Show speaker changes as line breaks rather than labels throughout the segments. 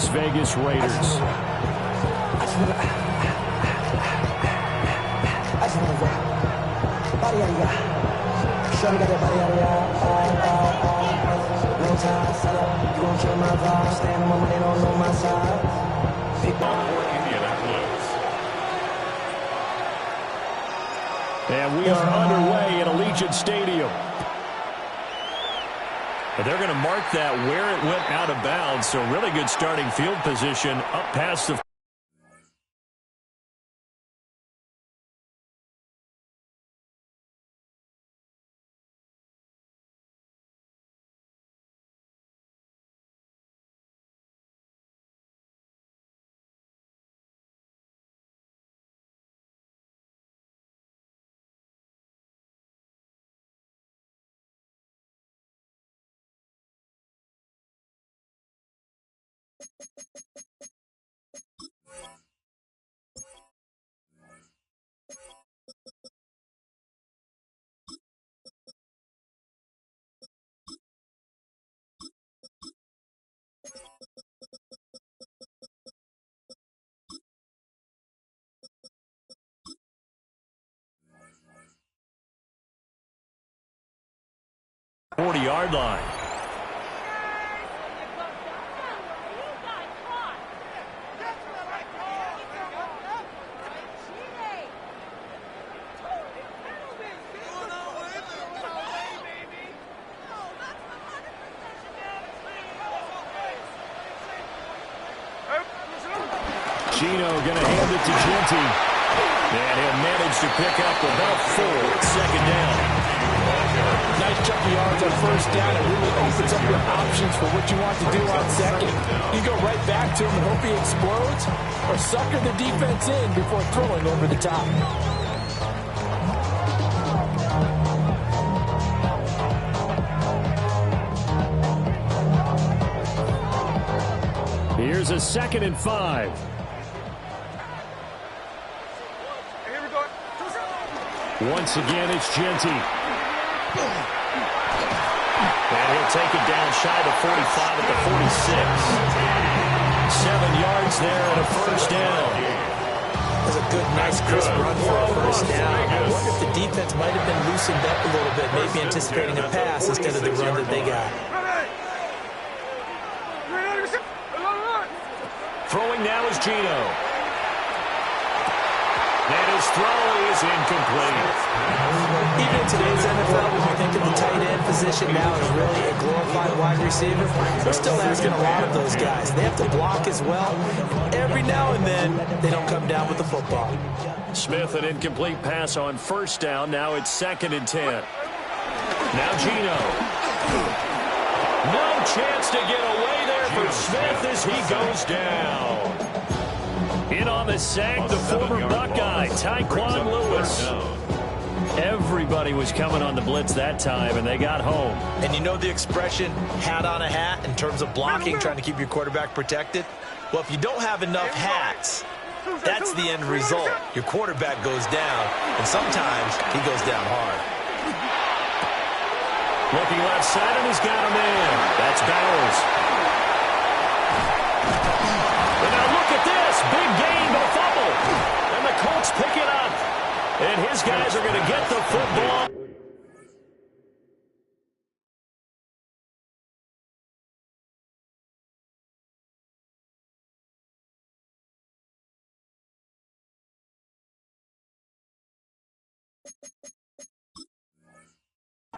Las Vegas Raiders. And we are underway at Allegiant Stadium. And they're going to mark that where it went out of bounds. So really good starting field position up past the... .40-yard line. Gino going to hand it to Genty. And he'll manage to pick up about 4 at second down.
Nice chunk of yards on first down. It really opens up your options for what you want to do on second. You go right back to him and hope he explodes, or sucker the defense in before throwing over the top.
Here's a 2nd and 5. Once again, it's Genty. And he'll take it down shy of 45 at the 46. 7 yards there and a first down.
That's a good, nice, crisp run for a first down. I wonder if the defense might have been loosened up a little bit, maybe anticipating a pass instead of the run that they got.
Throwing now is Gino. And his throw is incomplete.
Even in today's NFL, when we think of the tight end position now as really a glorified wide receiver, we're still asking a lot of those guys. They have to block as well. Every now and then, they don't come down with the football.
Smith, an incomplete pass on first down. Now it's 2nd and 10. Now Gino. No chance to get away there for Smith as he goes down. In on the sack, the former Buckeye, Tyquan Lewis. Everybody was coming on the blitz that time, and they got home.
And you know the expression, hat on a hat, in terms of blocking, trying to keep your quarterback protected? Well, if you don't have enough hats, that's the end result. Your quarterback goes down, and sometimes he goes down hard.
Looking left side, and he's got him in. That's Bowers. And now look at this. Big gain, no fumble. And the Colts pick it up. And his guys are going to get the football.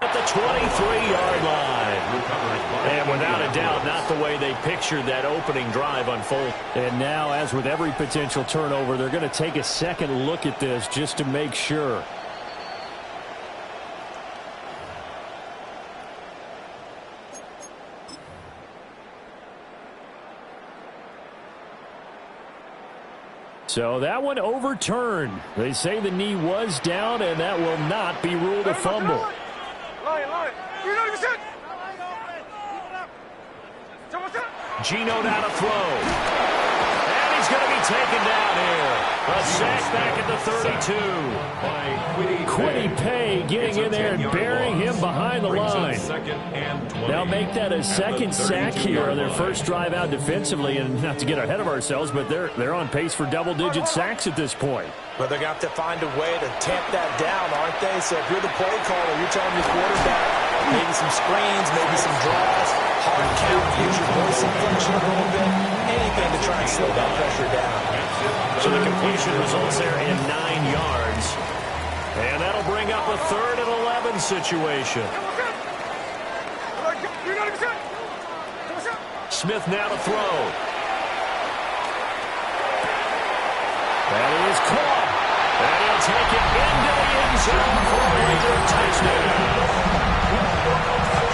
At the 23-yard line. And without a doubt, not the way they pictured that opening drive unfold. And now, as with every potential turnover, they're going to take a second look at this just to make sure. So that one overturned. They say the knee was down, and that will not be ruled a fumble. Gino now to throw. And he's going to be taken down here. A sack back at the 32.
Quiddy Pay getting in there and burying him behind the line. Now make that a second sack here on their first drive out defensively. And not to get ahead of ourselves, but they're on pace for double-digit sacks at this point.
But they're going to have to find a way to tamp that down, aren't they? So if you're the play caller, you're telling your quarterback maybe some screens, maybe some draws, hard count, use your voice inflection a little bit, anything to try and slow that pressure down.
So the completion results there in 9 yards. And that'll bring up a 3rd and 11 situation. Smith now to throw. That is caught. And he'll take it into the end zone for a Raider touchdown.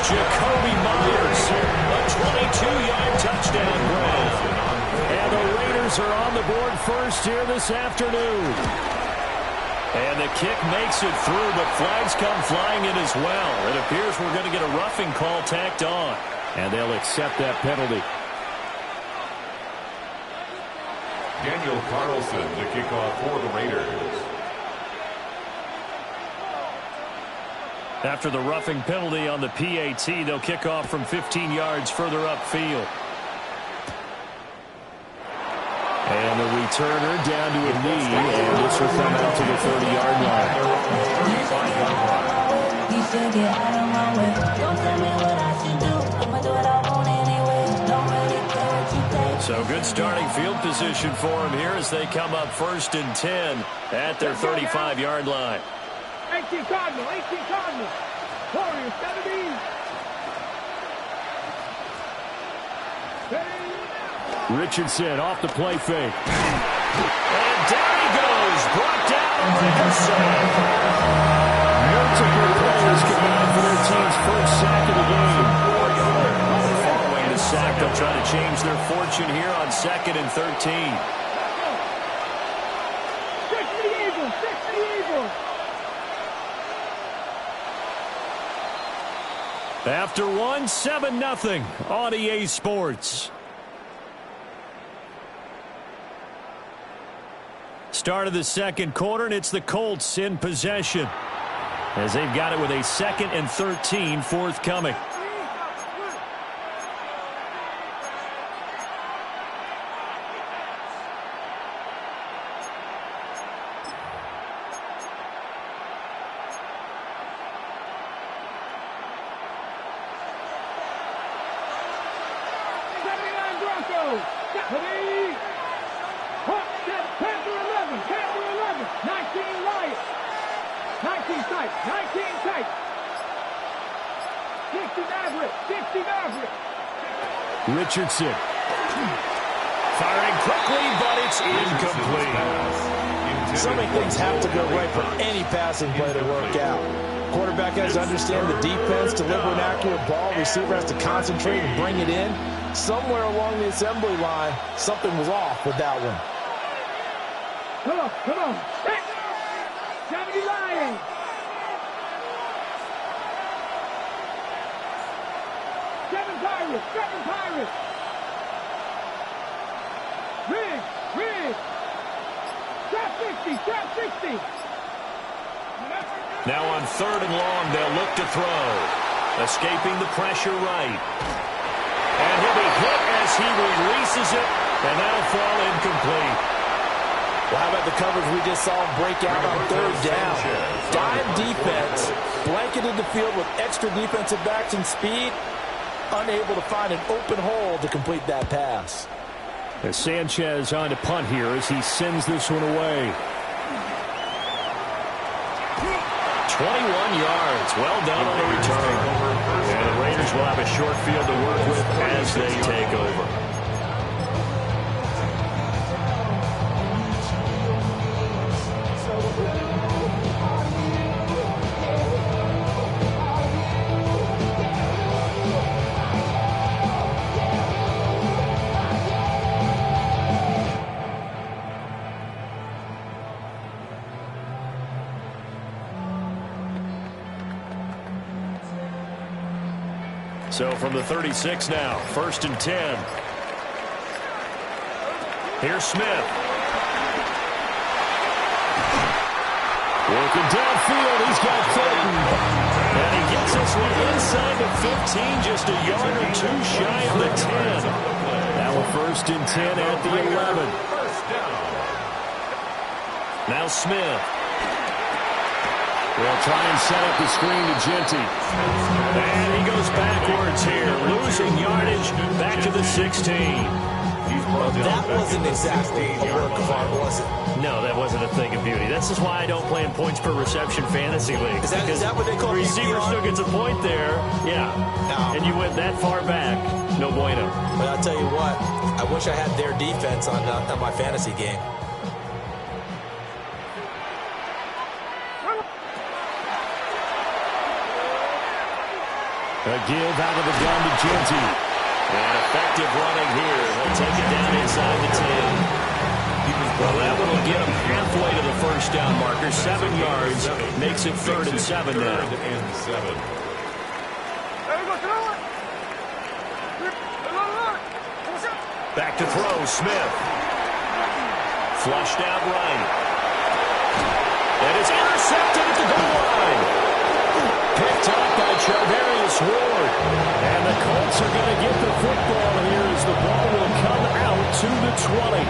Jacoby Myers, a 22-yard touchdown grab. And the Raiders are on the board first here this afternoon. And the kick makes it through, but flags come flying in as well. It appears we're going to get a roughing call tacked on.
And they'll accept that penalty.
Daniel Carlson to kick off for the Raiders.
After the roughing penalty on the PAT, they'll kick off from 15 yards further upfield.
And the returner down to a knee, and this will come out to the 30-yard line.
So good starting field position for him here as they come up 1st and 10 at their 35-yard line.
18 Cardinal, 18 Cardinal. Warriors, 70.
Richardson off the play fake.
And down he goes. Brought down like a sack.
Multiple players combined for their team's first sack of the game.
Following the sack, they'll try to change their fortune here on 2nd and 13.
6 for the Eagles, 6 for the Eagles.
After one, 7-0 on EA Sports. Start of the second quarter, and it's the Colts in possession as they've got it with a 2nd and 13 forthcoming.
Richardson.
Firing quickly, but it's incomplete.
So many things have to go right for any passing play to work out. Quarterback has to understand the defense, deliver an accurate ball. Receiver has to concentrate and bring it in. Somewhere along the assembly line, something was off with that one.
Come on, come on. 70 Lions. Seven Pirates. Riggs. Trap 60.
Now on 3rd and long, they'll look to throw. Escaping the pressure right. And he'll be hit as he releases it, and that'll fall incomplete.
Well, how about the coverage we just saw break out on 3rd down? Dime defense, blanketed the field with extra defensive backs and speed, unable to find an open hole to complete that pass.
As Sanchez on to punt here as he sends this one away.
21 yards. Well done on the return. And the Raiders will have a short field to work with as they take over. So from the 36 now, 1st and 10. Here's Smith. Working downfield, he's got Thornton. And he gets this one inside the 15, just a yard or two shy of the 10. Now a 1st and 10 at the 11. Now Smith. They'll try and set up the screen to Genty. And he goes backwards here, losing yardage back to the 16.
Well, that wasn't exactly a work of art, was it?
No, that wasn't a thing of beauty. This is why I don't play in points per reception fantasy league.
Is that what they call
the receiver still gets a point there? Yeah. No. And you went that far back. No bueno.
But I'll tell you what, I wish I had their defense on my fantasy game.
A give out of the gun to Genty. And effective running here. He'll take it down inside the 10. Well, that one will get him halfway to the 1st down marker. 7 yards. Makes it 3rd and 7 now. Back to throw. Smith. Flushed out right. And it's intercepted at the goal line. Picked up by Charvarius Ward. And the Colts are going to get the football here as the ball will come out to the 20.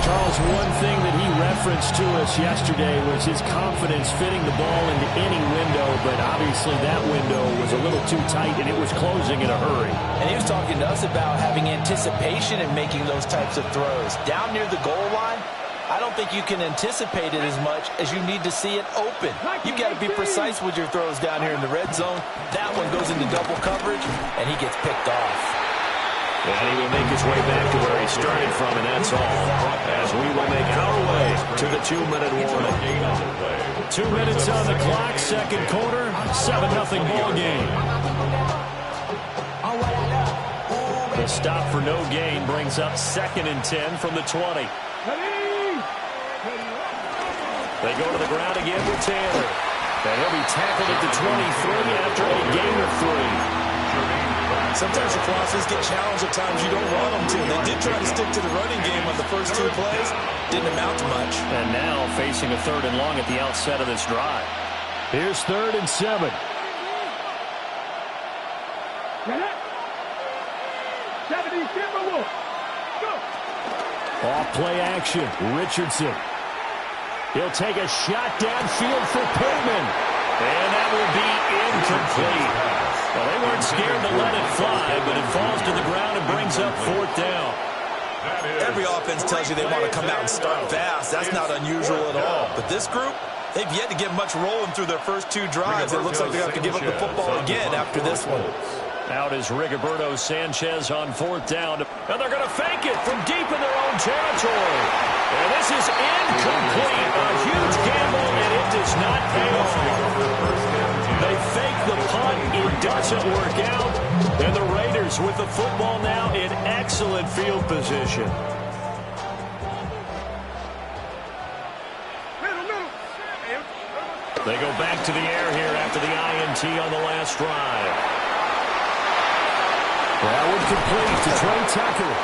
Charles, one thing that he referenced to us yesterday was his confidence fitting the ball into any window, but obviously that window was a little too tight and it was closing in a hurry.
And he was talking to us about having anticipation in making those types of throws. Down near the goal line, I don't think you can anticipate it as much as you need to see it open. You've got to be precise with your throws down here in the red zone. That one goes into double coverage, and he gets picked off.
And he will make his way back to where he started from, and that's all. As we will make our way to the 2-minute warning. 2 minutes on the clock, 2nd quarter, 7-0 ball game. The stop for no gain brings up 2nd and 10 from the 20. They go to the ground again with Taylor. And he'll be tackled at the 23 after a gain of 3.
Sometimes your crosses get challenged at times you don't want them to. They did try to stick to the running game on the first 2 plays. Didn't amount to much.
And now facing a 3rd and long at the outset of this drive. Here's 3rd and 7. Off play action. Richardson. He'll take a shot downfield for Pittman. And that will be incomplete. Well, they weren't scared to let it fly, but it falls to the ground and brings up 4th down.
Every offense tells you they want to come out and start fast. That's not unusual at all. But this group, they've yet to get much rolling through their first 2 drives. It looks like they're going to have to give up the football again after this one.
Out is Rigoberto Sanchez on 4th down. And they're going to fake it from deep in their own territory. And this is incomplete. A huge gamble, and it does not pay off. They fake the punt. It doesn't work out. And the Raiders with the football now in excellent field position. They go back to the air here after the INT on the last drive. That one complete to Trey Tucker.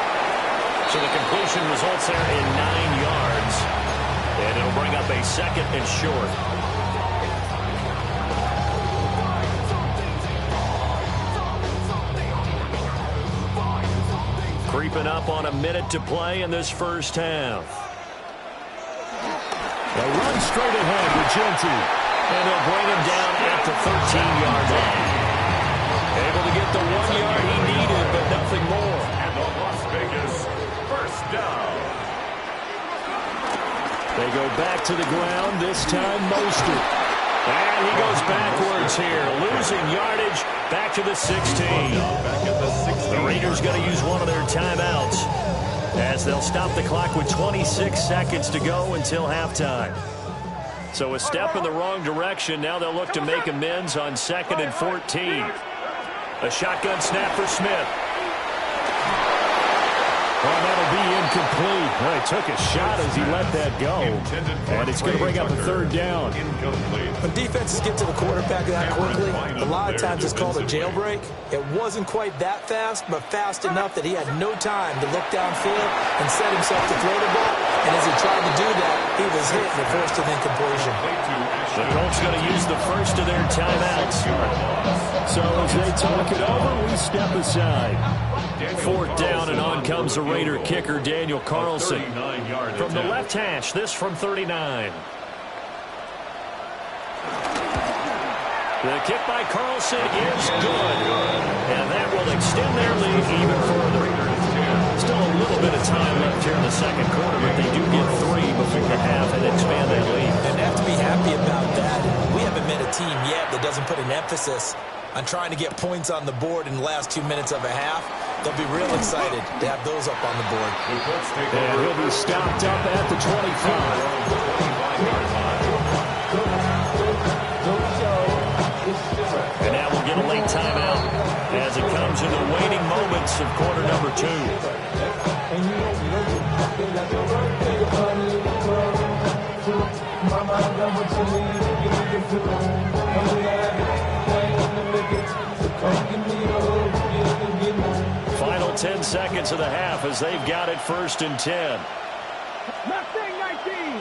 So the completion results there in 9 yards. And it'll bring up a 2nd and short. Creeping up on a minute to play in this first half. They run straight ahead with Genty. And they'll bring him down at the 13-yard line. Able to get the 1 yard he needed, but nothing more.
And the Las Vegas 1st down.
They go back to the ground, this time Mostert. And he goes backwards here, losing yardage back to the 16. The Raiders going to use one of their timeouts as they'll stop the clock with 26 seconds to go until halftime. So a step in the wrong direction. Now they'll look to make amends on 2nd and 14. A shotgun snap for Smith. Well, that'll be incomplete. They
took a shot as he let that go. And it's going to bring up a third down.
When defenses get to the quarterback that quickly, a lot of times it's called a jailbreak. It wasn't quite that fast, but fast enough that he had no time to look downfield and set himself to throw the ball. And as he tried to do that, he was hit and forced an incompletion.
The Colts going to use the first of their timeouts.
So as they talk it over, we step aside.
Fourth down, and on comes the Raider kicker, Daniel Carlson. From the left hash, this from 39. The kick by Carlson is good. And that will extend their lead even further. Still a little bit of time left here in the second quarter, but they do get 3 before the half and expand that lead.
And they have to be happy about that. We haven't met a team yet that doesn't put an emphasis on trying to get points on the board in the last 2 minutes of a half. They'll be real excited to have those up on the board.
And he'll be stopped up at the 25.
And now we'll get a late timeout as it comes in the waning moments of quarter number 2. Final 10 seconds of the half as they've got it first and 10.
Mustang 19.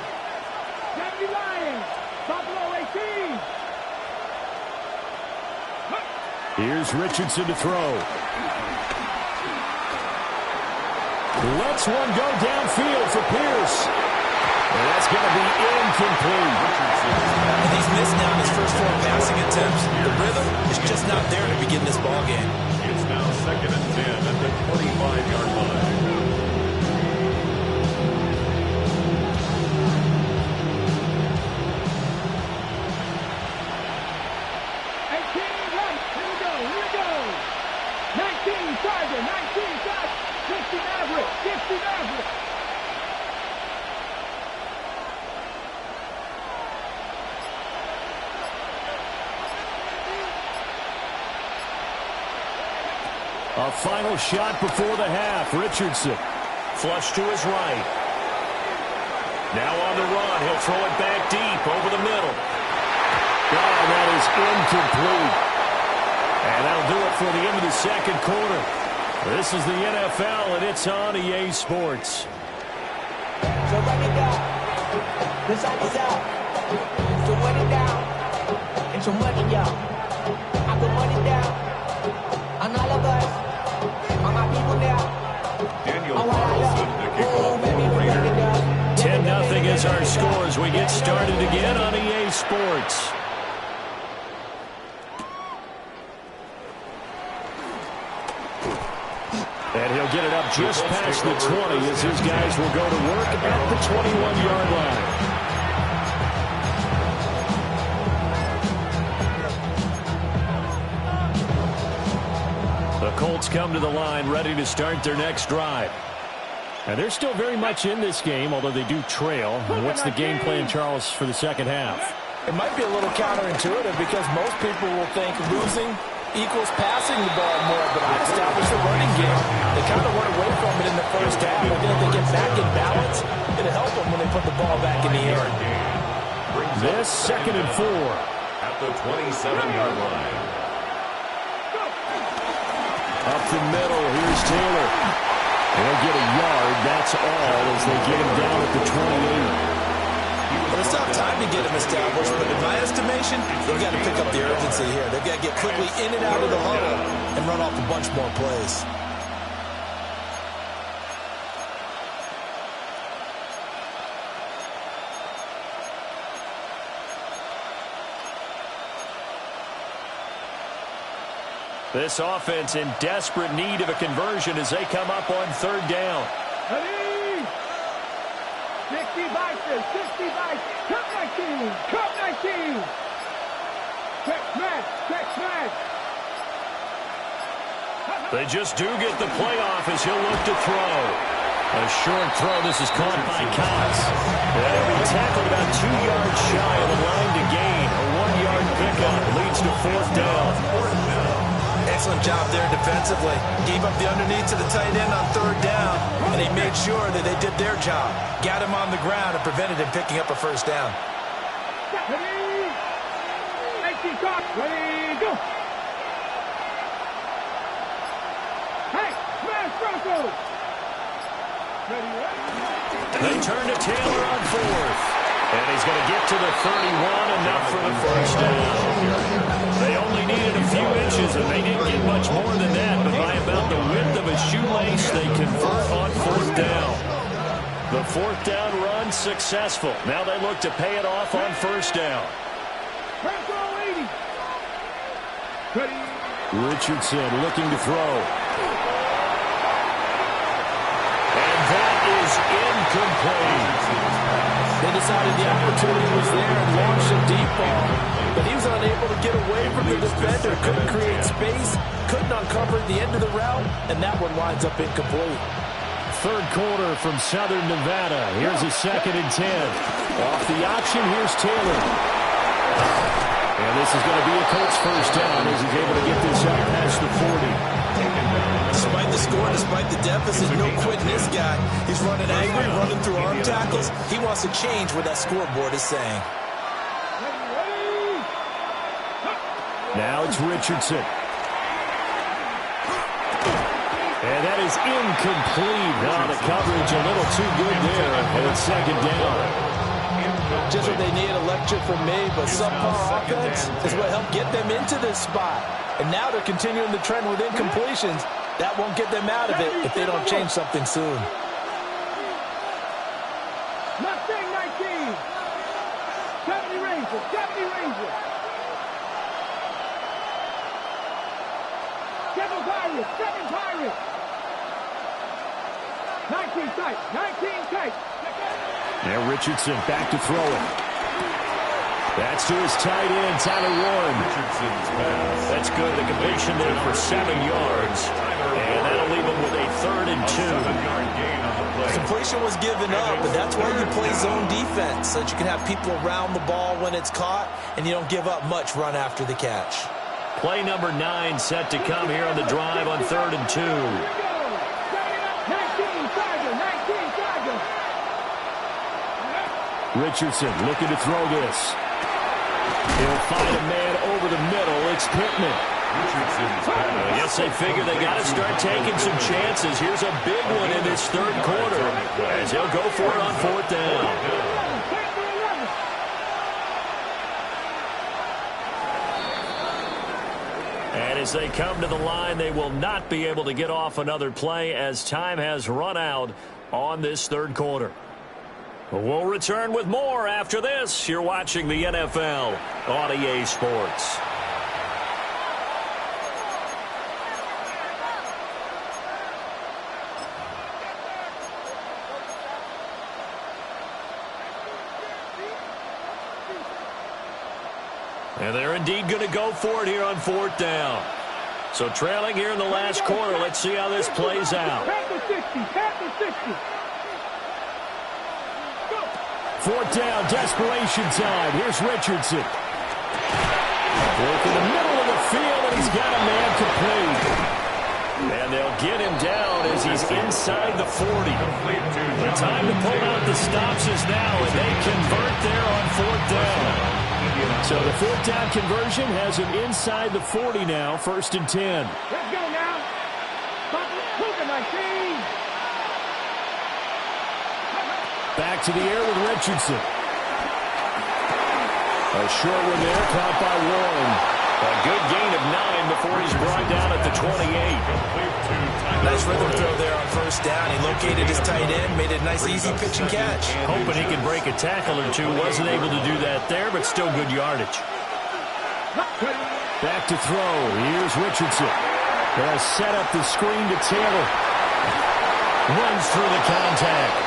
Deputy Lions. Buffalo 18.
Here's Richardson to throw. Lets one go downfield for Pierce. And that's going to be incomplete.
And he's missed now his first 4 passing attempts. The rhythm is just not there to begin this ball game.
It's now second and 10 at the 25-yard line.
A final shot before the half. Richardson.
Flush to his right. Now on the run. He'll throw it back deep over the middle.
Oh, that is incomplete.
And that'll do it for the end of the second quarter. This is the NFL, and it's on EA Sports.
So run it down. The side is out. So run it down. And some money, y'all. I put money down. On all of us. On my people now.
Daniel Carlson to kick off for the Raiders.
10-0 is our score as we get started again on EA Sports.
And he'll get it up just past the 20 as his guys will go to work at the 21-yard line.
The Colts come to the line ready to start their next drive.
And they're still very much in this game, although they do trail. What's the game plan, Charles, for the second half?
It might be a little counterintuitive because most people will think losing equals passing the ball more, but I established the running game. They kind of went away from it in the first half. I think if they get back in balance, it'll help them when they put the ball back in the air.
This second and 4.
At the 27-yard line.
Up the middle, here's Taylor. They'll get a yard, that's all, as they get him down at the 28.
But it's not time to get him established, but in my estimation, they've got to pick up the urgency here. They've got to get quickly in and out of the huddle and run off a bunch more plays.
This offense in desperate need of a conversion as they come up on third down.
Ready? 60 vices, 60 vices. Cut 19, cut 19. Check smash, check smash.
They just do get the playoff as he'll look to throw. A short throw. This is caught by Cox. And he'll be tackled about 2 yards shy of the line to gain. A 1-yard pickup leads to fourth down.
Excellent job there defensively. Gave up the underneath to the tight end on third down, and they made sure that they did their job. Got him on the ground and prevented him picking up a first down.
Ready, go. Hey, smash Broncos.
They turn to Taylor on fourth. And he's going to get to the 31, enough for the first down. They only needed a few inches, and they didn't get much more than that. But by about the width of a shoelace, they convert on fourth down. The fourth down run successful. Now they look to pay it off on first down. Richardson looking to throw. And that is incomplete.
They decided the opportunity was there and launched a deep ball, but he was unable to get away from the defender, couldn't create space, couldn't uncover the end of the route, and that one winds up incomplete.
Third quarter from Southern Nevada. Here's a 2nd and 10. Off the option, here's Taylor. And this is going to be a Colts first down as he's able to get this up past the 40.
Despite the score, despite the deficit, no quitting this guy. He's running angry, running through arm tackles. He wants to change what that scoreboard is saying.
Now it's Richardson. And that is incomplete. Now the coverage a little too good there. And it's 2nd down.
Just what they need, a lecture from me, but subpar offense is what helped get them into this spot. And now they're continuing the trend with incompletions. That won't get them out of it if they don't change something soon.
Mustang 19. 70 Rangers. 70 Rangers. 7 Pirates. 7 Pirates. 19 tight. 19 tight.
Now Richardson back to throw it. That's to his tight end, Tyler Warren.
That's good. The completion there for 7 yards. And that'll leave him with a 3rd and 2.
Completion was given up, but that's why you play zone defense, so that you can have people around the ball when it's caught, and you don't give up much run after the catch.
Play number 9 set to come here on the drive on 3rd and 2.
19 Tiger. 19 Tiger.
Richardson looking to throw this. He'll find a man over the middle. It's Pittman.
I guess they figure they got to start taking some chances. Here's a big one in this 3rd quarter as he'll go for it on 4th down. And as they come to the line, they will not be able to get off another play as time has run out on this 3rd quarter. We'll return with more after this. You're watching the NFL on EA Sports. And they're indeed going to go for it here on 4th down. So trailing here in the last quarter. Let's see how this plays out.
4th down, desperation time. Here's Richardson. Work in the middle of the field, and he's got a man complete. And they'll get him down as he's inside the 40. The time to pull out the stops is now, and they convert there on 4th down. So the 4th down conversion has him inside the 40 now, 1st and 10.
Let's go now.
Back to the air with Richardson. A short one there, caught by Warren.
A good gain of 9 before he's brought down at the 28.
Nice rhythm throw there on 1st down. He located his tight end, made it a nice, easy pitch and catch.
Hoping he could break a tackle or two. Wasn't able to do that there, but still good yardage.
Back to throw. Here's Richardson. They'll set up the screen to Taylor.
Runs through the contact.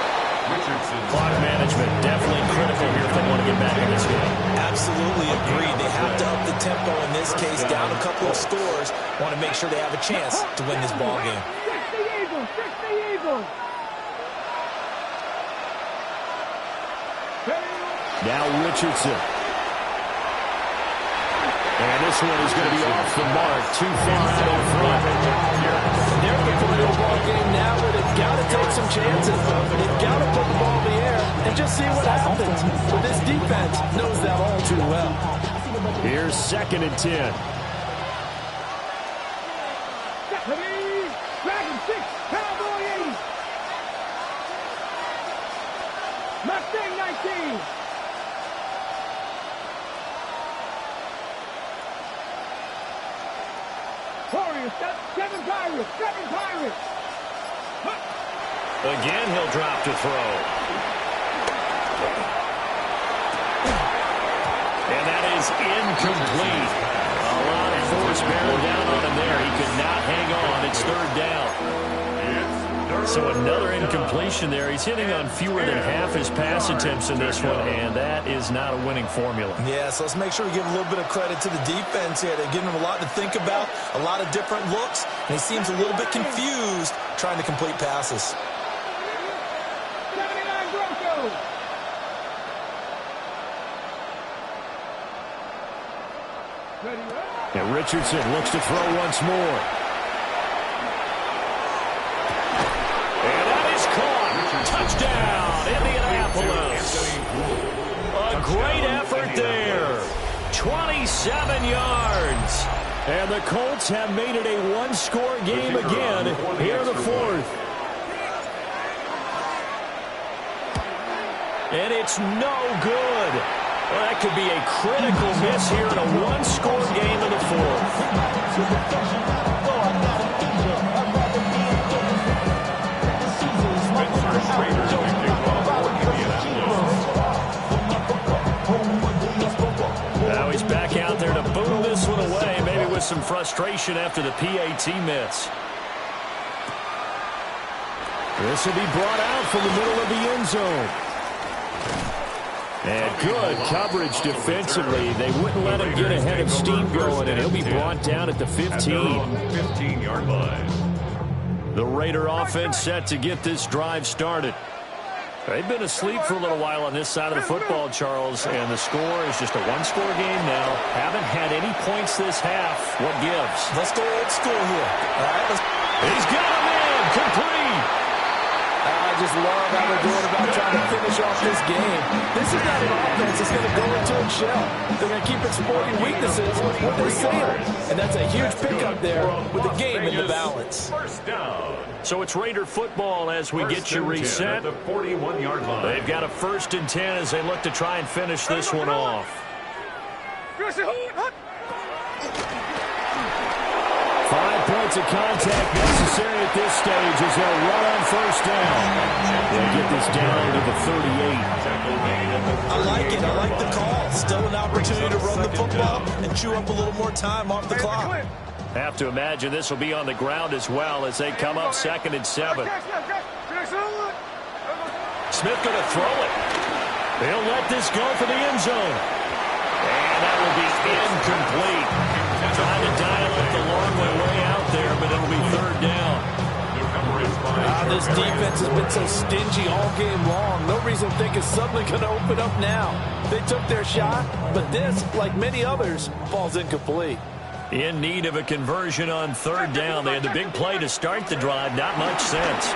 Clock management definitely critical here if they want to get back in this game.
Absolutely agreed. They have to up the tempo in this case, down a couple of scores. Want to make sure they have a chance to win this ball game.
60 Eagles.
Now Richardson. And this one is going to be off the mark, too far out in front.
They're at the point of the ball game now where they've got to take some chances. They've got to put the ball in the air and just see what happens. But this defense knows that all too well.
Here's 2nd and 10.
Dragon 6, Cowboy 80. Mustang 19. Warriors, 7 Pirates, 7 Pirates.
Again, he'll drop to throw. And that is incomplete. A lot of force bearing down on him there. He could not hang on. It's 3rd down. So another incompletion there. He's hitting on fewer than half his pass attempts in this one, and that is not a winning formula.
Yeah, so let's make sure we give a little bit of credit to the defense here. They're giving him a lot to think about, a lot of different looks, and he seems a little bit confused trying to complete passes.
79 Broncos.
And Richardson looks to throw once more.
And that is caught. Touchdown, Indianapolis. A great effort there. 27 yards.
And the Colts have made it a one-score game again here in the 4th.
And it's no good. Well, that could be a critical miss here in a one-score game in the 4th. Now he's back out there to boom this one away, maybe with some frustration after the PAT miss.
This will be brought out from the middle of the end zone. And good coverage defensively. They wouldn't let him get ahead of steam going, and he'll be brought down at the 15.
15-yard line.
The Raider offense set to get this drive started. They've been asleep for a little while on this side of the football, Charles, and the score is just a one-score game now. Haven't had any points this half. What gives?
Let's go old school here. All right,
he's got him in. Complete.
I just love how they're going about trying to finish off this game. This is not an offense that's going to go into its shell. They're going to keep exploiting weaknesses when they're sailing. And that's a huge pickup there with the game in the balance.
First down.
So it's Raider football as we get you reset.
The 41-yard line.
They've got a 1st and 10 as they look to try and finish this one off.
5 points of contact necessary at this stage as they'll run on 1st down. They'll get this down to the 38.
I like it. I like the call. Still an opportunity to run the football and chew up a little more time off the clock.
Have to imagine this will be on the ground as well as they come up 2nd and 7. Smith going to throw it. He'll let this go for the end zone. And that will be incomplete. Trying to dial up the long way out there, but it'll be 3rd down.
This defense has been so stingy all game long. No reason to think it's suddenly going to open up now. They took their shot, but this, like many others, falls incomplete.
In need of a conversion on 3rd down. They had the big play to start the drive. Not much sense.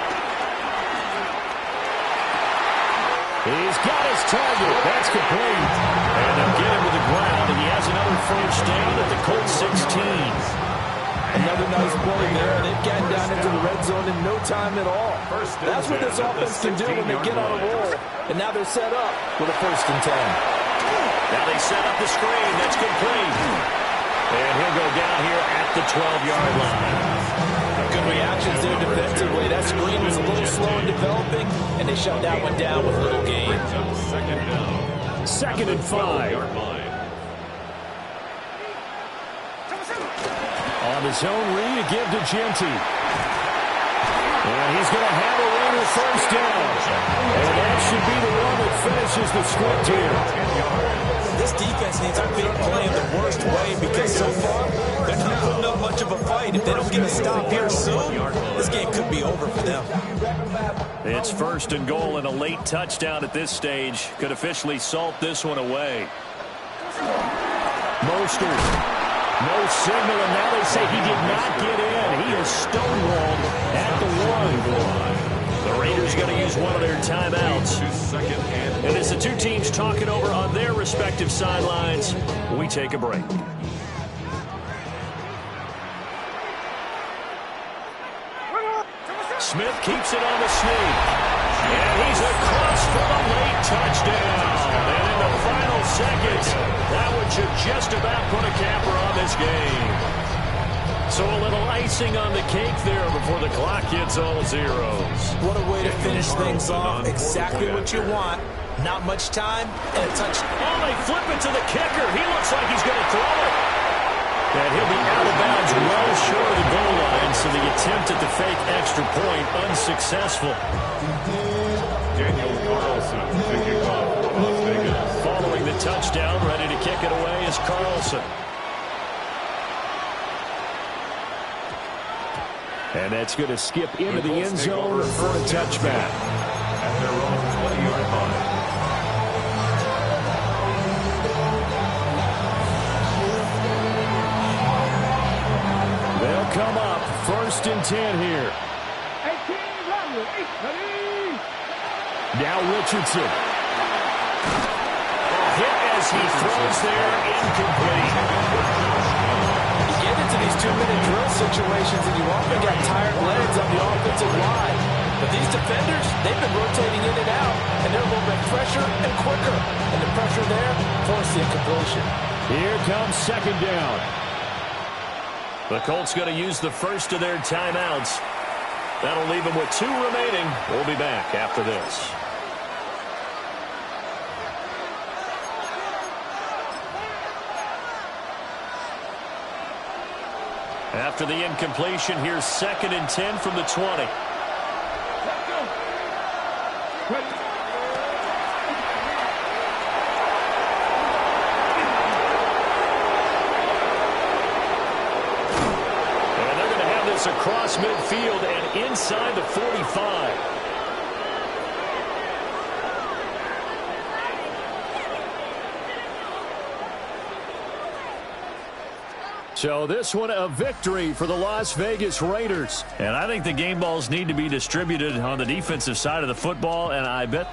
He's got his target. That's complete.
And they'll get him to the ground, and he has another 1st down at the Colts 16.
Another nice play there. They've gotten down into the red zone in no time at all. That's what this offense can do when they get on a roll. And now they're set up with a 1st and 10.
Now they set up the screen. That's complete. And he'll go down here at the 12-yard line.
Good reactions there defensively. That screen was a little slow in developing, and they shut that one down with little gain.
2nd and 5. On his own read, a give to Genty. And he's going to have a run with 1st down. And that should be the one that finishes the script here.
This defense needs a big play in the worst way because so far they're not putting up much of a fight. If they don't get a stop here soon, this game could be over for them.
It's 1st and goal and a late touchdown at this stage. Could officially salt this one away.
Mostert
No signal, and now they say he did not get in. He is stonewalled at the 1. The Raiders going to use one of their timeouts. And as the two teams talk it over on their respective sidelines, we take a break. Smith keeps it on the sneak. And he's across for the late touchdown. And in the final seconds, that one should just about put a capper on this game. So a little icing on the cake there before the clock hits all zeros.
What a way to finish things off. Exactly what you want. Not much time and a touchdown.
Oh, they flip it to the kicker. He looks like he's going to throw it. And he'll be out of bounds well short of the goal line, so the attempt at the fake extra point unsuccessful.
Daniel Carlson to kick off for Las Vegas.
Following the touchdown, ready to kick it away is Carlson. And that's going to skip into the end zone for a touchback.
At their own 20-yard line.
They'll come up 1st and 10 here.
18, ready.
Now Richardson. Hit as he throws there, incomplete.
You get into these 2-minute drill situations and you often got tired legs on the offensive line. But these defenders, they've been rotating in and out, and they're a little bit fresher and quicker. And the pressure there forced the incompletion.
Here comes 2nd down. The Colts going to use the first of their timeouts. That'll leave them with 2 remaining. We'll be back after this. After the incompletion, here's 2nd and 10 from the 20.
Let's go. Ready.
And they're going to have this across midfield and inside the 45. So this one a victory for the Las Vegas Raiders. And I think the game balls need to be distributed on the defensive side of the football, and I bet that